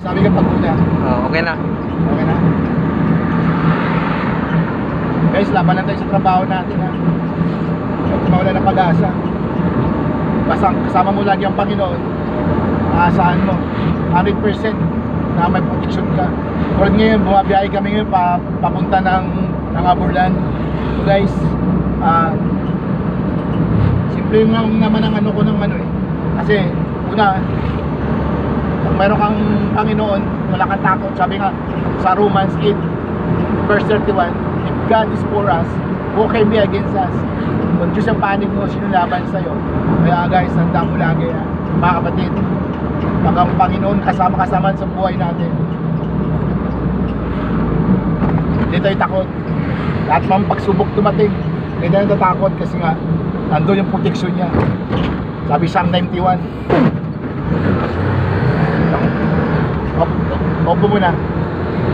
Sabi ka pag una. Oh, okay na. Okay na. Guys, laban lang tayo sa trabaho natin ha. Huwag mawala ng pag-asa. Basta kasama mo lagi ang Panginoon. Aasahan mo 100% na may protection ka. Tulad ngayon, bumabiyahe kami ngayon papunta ng Aburlan. So guys, simple yung lang naman ang ano ko ng ano eh. Kasi una, kung meron kang Panginoon, wala kang takot. Sabi nga sa Romans 8 verse 31, if God is for us, who can be against us? Kung Diyos ang panig mo, sino laban sa'yo? Kaya guys, tanda mo lagi mga kapatid, pag ang Panginoon kasama sa buhay natin, hindi tayo takot. Lahat mga pagsubok dumating, hindi tayo natatakot kasi nga nandun yung protection niya. Sabi Psalm 91. Opo muna.